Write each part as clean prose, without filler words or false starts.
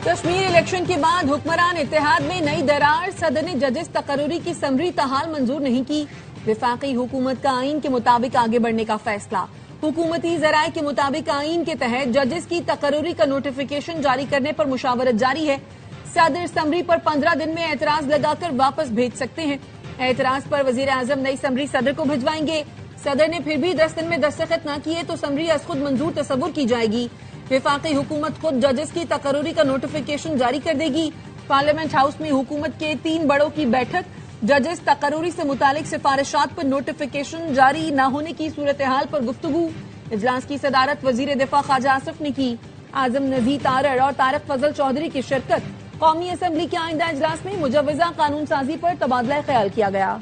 Kashmir election کے بعد حکمران اتحاد میں نئی درار، صدر نے ججز تقرری کی سمری تاحال منظور نہیں کی۔ وفاقی حکومت کا آئین کے مطابق آگے بڑھنے کا فیصلہ۔ حکومتی ذرائع کے مطابق آئین کے تحت ججز کی تقرری کا نوٹیفیکیشن جاری کرنے پر مشاورت جاری ہے۔ صدر سمری پر 15 دن میں اعتراض لگا کر واپس بھیج سکتے ہیں۔ اعتراض پر وزیر اعظم نئی سمری صدر کو بھجوائیں گے۔ صدر نے پھر بھی 10 دن میں دستخط نہ کیے تو سمری از خود منظور تصور کی جائے گی۔ وفاقی حکومت خود ججز کی تقرری کا نوٹیفیکیشن جاری کر دے گی۔ پارلیمنٹ ہاؤس میں حکومت کے 3 بڑوں کی بیٹھک۔ ججز تقرری سے متعلق سفارشات پر نوٹیفیکیشن جاری نہ ہونے کی صورتحال پر گفتگو۔ اجلاس کی صدارت وزیر دفاع خواجہ آصف نے کی۔ اعظم نذیر تارڑ اور طارق فضل چودھری کی شرکت۔ قومی اسمبلی کے آئندہ اجلاس میں مجوزہ قانون سازی پر تبادلہ خیال کیا گیا۔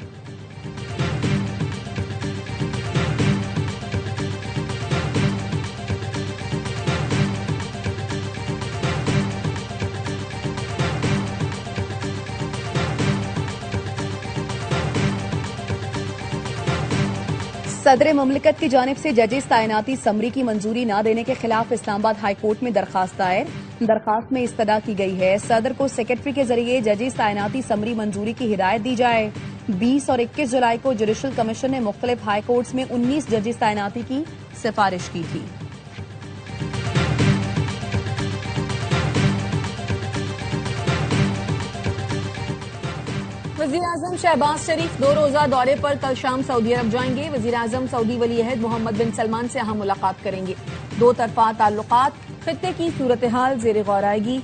صدر مملکت کی جانب سے ججز تعیناتی سمری کی منظوری نہ دینے کے خلاف اسلام آباد ہائی کورٹ میں درخواست دائر۔ درخواست میں استدعا کی گئی ہے صدر کو سیکرٹری کے ذریعے ججز تعیناتی سمری منظوری کی ہدایت دی جائے۔ 20 اور 21 جولائی کو جوڈیشل کمیشن نے مختلف ہائی کورٹس میں 19 ججز تعیناتی کی سفارش کی تھی۔ وزیر اعظم شہباز شریف 2 روزہ دورے پر کل شام سعودی عرب جائیں گے۔ وزیر اعظم سعودی ولی عہد محمد بن سلمان سے اہم ملاقات کریں گے۔ 2 طرفہ تعلقات، خطے کی صورتحال زیر غور آئے گی۔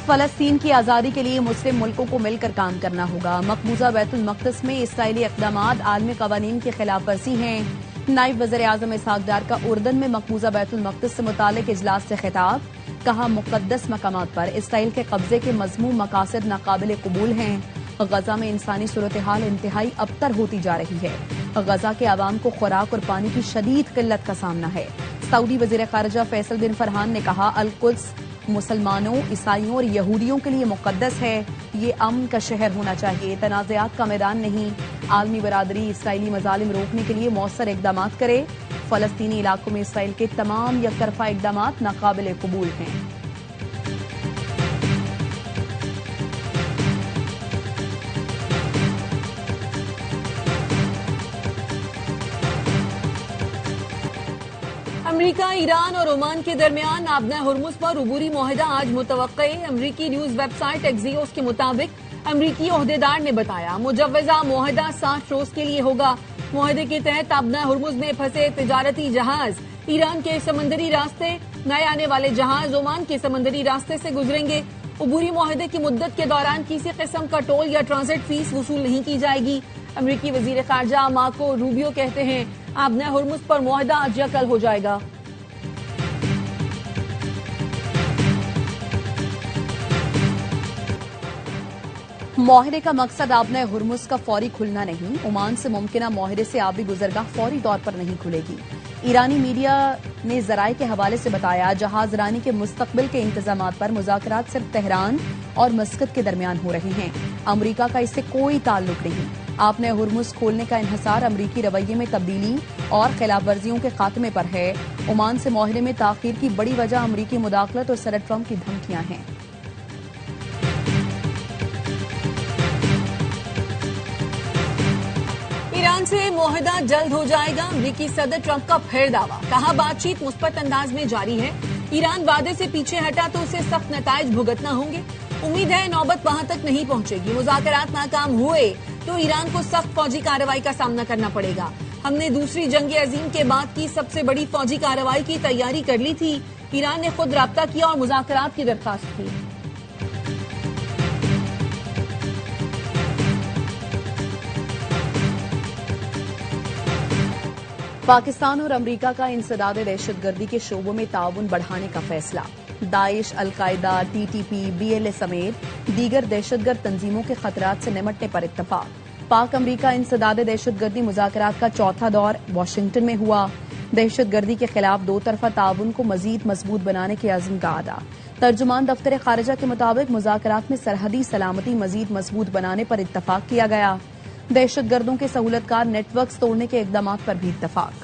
فلسطین کی آزادی کے لیے مسلم ملکوں کو مل کر کام کرنا ہوگا۔ مقبوضہ بیت المقدس میں اسرائیلی اقدامات عالمی قوانین کی خلاف ورزی ہیں۔ نائب وزیر اعظم اسحاق ڈار کا اردن میں مقبوضہ بیت المقدس سے متعلق اجلاس سے خطاب۔ کہا مقدس مقامات پر اسرائیل کے قبضے کے مذموم مقاصد ناقابل قبول ہیں۔ غزہ میں انسانی صورتحال انتہائی ابتر ہوتی جا رہی ہے۔ غزہ کے عوام کو خوراک اور پانی کی شدید قلت کا سامنا ہے۔ سعودی وزیر خارجہ فیصل بن فرحان نے کہا القدس مسلمانوں، عیسائیوں اور یہودیوں کے لیے مقدس ہے۔ یہ امن کا شہر ہونا چاہیے، تنازعات کا میدان نہیں۔ عالمی برادری اسرائیلی مظالم روکنے کے لیے مؤثر اقدامات کرے۔ فلسطینی علاقوں میں اسرائیل کے تمام یک طرفہ اقدامات ناقابل قبول ہیں۔ امریکہ، ایران اور عمان کے درمیان آبنہ ہرمز پر عبوری معاہدہ آج متوقع ہے۔ امریکی نیوز ویب سائٹ ایکزیوس کے مطابق امریکی عہدیدار نے بتایا مجوزہ معاہدہ 60 روز کے لیے ہوگا۔ معاہدے کے تحت آبنہ ہرمز میں پھنسے تجارتی جہاز ایران کے سمندری راستے، نئے آنے والے جہاز عمان کے سمندری راستے سے گزریں گے۔ عبوری معاہدے کی مدت کے دوران کسی قسم کا ٹول یا ٹرانزٹ فیس وصول نہیں کی جائے گی۔ امریکی وزیر خارجہ مارکو روبیو کہتے ہیں آبنہ ہرمز پر معاہدہ آج یا کل ہو جائے گا۔ معاہدے کا مقصد آبنہ ہرمز کا فوری کھلنا نہیں۔ عمان سے ممکنہ معاہدے سے آبی گزرگاہ فوری طور پر نہیں کھلے گی۔ ایرانی میڈیا نے ذرائع کے حوالے سے بتایا جہاز رانی کے مستقبل کے انتظامات پر مذاکرات صرف تہران اور مسقط کے درمیان ہو رہے ہیں۔ امریکہ کا اس سے کوئی تعلق نہیں۔ آبنہ ہرمز کھولنے کا انحصار امریکی رویے میں تبدیلی اور خلاف ورزیوں کے خاتمے پر ہے۔ عمان سے معاہدے میں تاخیر کی بڑی وجہ امریکی مداخلت اور صدر ٹرمپ کی دھمکیاں ہیں۔ ایران سے معاہدہ جلد ہو جائے گا، امریکی صدر ٹرمپ کا پھر دعویٰ۔ کہا بات چیت مثبت انداز میں جاری ہے۔ ایران وعدے سے پیچھے ہٹا تو اسے سخت نتائج بھگتنا ہوں گے۔ امید ہے نوبت وہاں تک نہیں پہنچے گی۔ مذاکرات ناکام ہوئے تو ایران کو سخت فوجی کارروائی کا سامنا کرنا پڑے گا۔ ہم نے دوسری جنگ عظیم کے بعد کی سب سے بڑی فوجی کارروائی کی تیاری کر لی تھی۔ ایران نے خود رابطہ کیا اور مذاکرات کی درخواست کی۔ پاکستان اور امریکہ کا انسداد دہشت گردی کے شعبوں میں تعاون بڑھانے کا فیصلہ۔ داعش، القاعدہ، T T P, B L A سمیت دیگر دہشت گرد تنظیموں کے خطرات سے نمٹنے پر اتفاق۔ پاک امریکہ انسداد دہشت گردی مذاکرات کا چوتھا دور واشنگٹن میں ہوا۔ دہشت گردی کے خلاف 2 طرفہ تعاون کو مزید مضبوط بنانے کے عزم کا اعادہ۔ ترجمان دفتر خارجہ کے مطابق مذاکرات میں سرحدی سلامتی مزید مضبوط بنانے پر اتفاق کیا گیا۔ دہشت گردوں کے سہولت کار نیٹ ورکس توڑنے کے اقدامات پر بھی اتفاق۔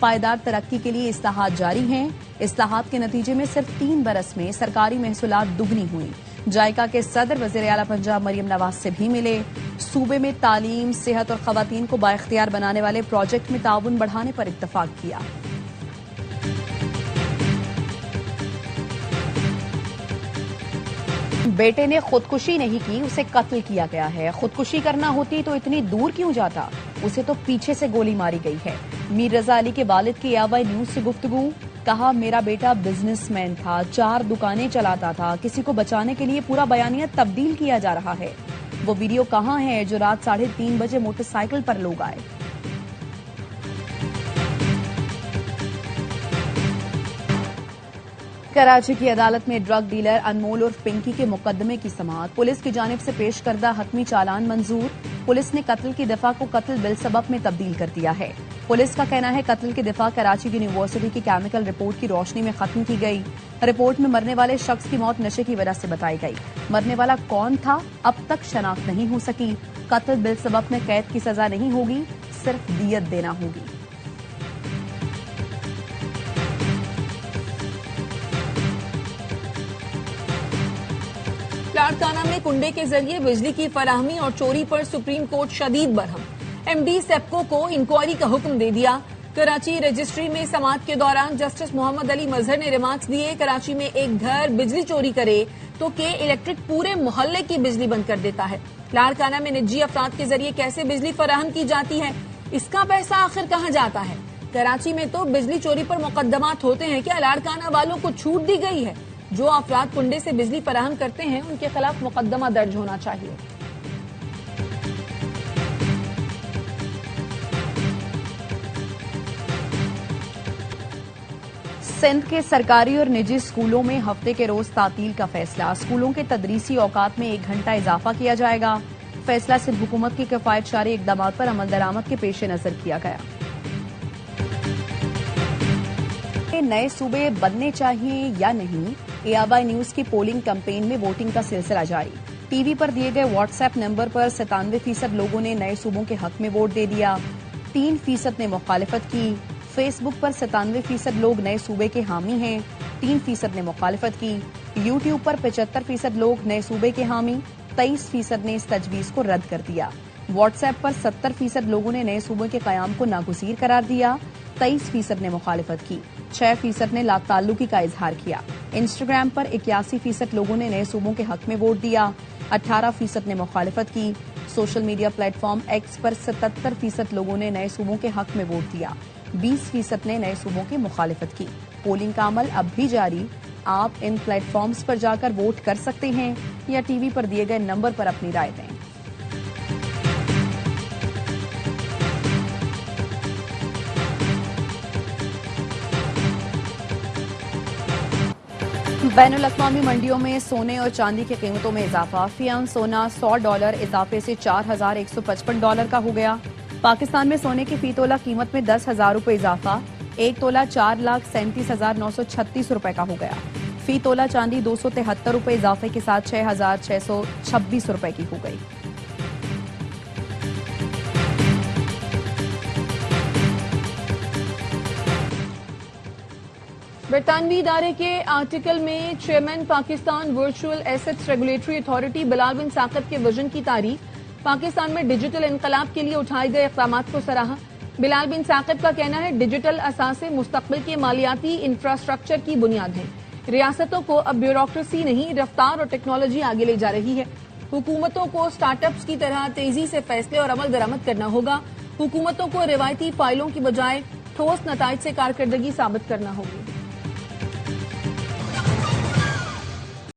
پائیدار ترقی کے لیے اصلاحات جاری ہیں. اصلاحات کے نتیجے میں صرف 3 برس میں سرکاری محصولات دگنی ہوئی. جائکا کے صدر وزیر اعلیٰ پنجاب مریم نواز سے بھی ملے. صوبے میں تعلیم، صحت اور خواتین کو بااختیار بنانے والے پروجیکٹ میں تعاون بڑھانے پر اتفاق کیا. بیٹے نے خودکشی نہیں کی، اسے قتل کیا گیا ہے. خودکشی کرنا ہوتی تو اتنی دور کیوں جاتا؟ اسے تو پیچھے سے گولی ماری گئی ہے. میر رضا علی کے والد کی AY نیوز سے گفتگو. کہا میرا بیٹا بزنس مین تھا، 4 دکانیں چلاتا تھا. کسی کو بچانے کے لیے پورا بیانیہ تبدیل کیا جا رہا ہے. وہ ویڈیو کہاں ہے جو رات 3:30 بجے موٹر سائیکل پر لوگ آئے؟ کراچی کی عدالت میں ڈرگ ڈیلر انمول اور پنکی کے مقدمے کی سماعت. پولیس کی جانب سے پیش کردہ حتمی چالان منظور. پولیس نے قتل کی دفعہ کو قتل بالسبب میں تبدیل کر دیا ہے. پولیس کا کہنا ہے قتل کی دفعہ کراچی یونیورسٹی کی کیمیکل رپورٹ کی روشنی میں ختم کی گئی. رپورٹ میں مرنے والے شخص کی موت نشے کی وجہ سے بتائی گئی. مرنے والا کون تھا اب تک شناخت نہیں ہو سکی. قتل بالسبب میں قید کی سزا نہیں ہوگی، صرف دیت دینا ہوگی. لاڑکانہ میں کنڈے کے ذریعے بجلی کی فراہمی اور چوری پر سپریم کورٹ شدید برہم. MD سیپکو کو انکوائری کا حکم دے دیا. کراچی رجسٹری میں سماعت کے دوران جسٹس محمد علی مظہر نے ریمارکس دیے. کراچی میں ایک گھر بجلی چوری کرے تو الیکٹرک پورے محلے کی بجلی بند کر دیتا ہے. لاڑکانہ میں نجی افراد کے ذریعے کیسے بجلی فراہم کی جاتی ہے، اس کا پیسہ آخر کہاں جاتا ہے؟ کراچی میں تو بجلی چوری پر مقدمات ہوتے ہیں. کیا لاڑکانہ والوں کو چھوٹ دی گئی ہے؟ جو افراد کنڈے سے بجلی فراہم کرتے ہیں ان کے خلاف مقدمہ درج ہونا چاہیے. سندھ کے سرکاری اور نجی اسکولوں میں ہفتے کے روز تعطیل کا فیصلہ. اسکولوں کے تدریسی اوقات میں 1 گھنٹہ اضافہ کیا جائے گا. فیصلہ سندھ حکومت کی کفایت شاری اقدامات پر عمل درآمد کے پیش نظر کیا گیا. نئے صوبے بننے چاہیے یا نہیں، AY نیوز کی پولنگ کمپین میں ووٹنگ کا سلسلہ جاری. ٹی وی پر دیے گئے واٹس ایپ نمبر پر 97% لوگوں نے نئے صوبوں کے حق میں ووٹ دے دیا. 3% نے مخالفت کی. فیس بک پر 97% لوگ نئے صوبے کے حامی ہیں. 3% نے مخالفت کی. یوٹیوب پر 75% لوگ نئے صوبے کے حامی. 23% نے اس تجویز کو رد کر دیا. واٹس ایپ پر 70% لوگوں نے نئے صوبے کے قیام کو ناگزیر قرار دیا. 23% نے مخالفت کی. 6% نے لا تعلقی کا اظہار کیا. انسٹاگرام پر 81% لوگوں نے نئے صوبوں کے حق میں ووٹ دیا. 18% نے مخالفت کی. Social media platform X پر 77% لوگوں نے نئے صوبوں کے حق میں ووٹ دیا. 20% نے نئے صوبوں کی مخالفت کی. پولنگ کا عمل اب بھی جاری. آپ ان پلیٹ فارمز پر جا کر ووٹ کر سکتے ہیں یا ٹی وی پر دیے گئے نمبر پر اپنی رائے دیں. بین الاقوامی منڈیوں میں سونے اور چاندی کی قیمتوں میں اضافہ. فی اونس سونا $100 اضافے سے $4,155 کا ہو گیا. پاکستان میں سونے کی فی تولہ قیمت میں $10,000 اضافہ. 1 تولہ $4,37,936 کا ہو گیا. فی تولہ چاندی $273 اضافے کے ساتھ $6,626 کی ہو گئی. برطانوی ادارے کے آرٹیکل میں chairman Pakistan virtual assets regulatory authority Bilal bin Saqib کے وژن کی تعریف. پاکستان میں ڈیجیٹل انقلاب کے لیے اٹھائے گئے اقدامات کو سراہا. بلال بن ثاقب کا کہنا ہے ڈیجیٹل اثاثے مستقبل کے مالیاتی انفراسٹرکچر کی بنیاد ہیں. ریاستوں کو اب بیوروکریسی نہیں، رفتار اور ٹیکنالوجی آگے لے جا رہی ہے. حکومتوں کو سٹارٹ اپس کی طرح تیزی سے فیصلے اور عمل درآمد کرنا ہوگا. حکومتوں کو روایتی فائلوں کی بجائے ٹھوس نتائج سے کارکردگی ثابت کرنا ہوگی.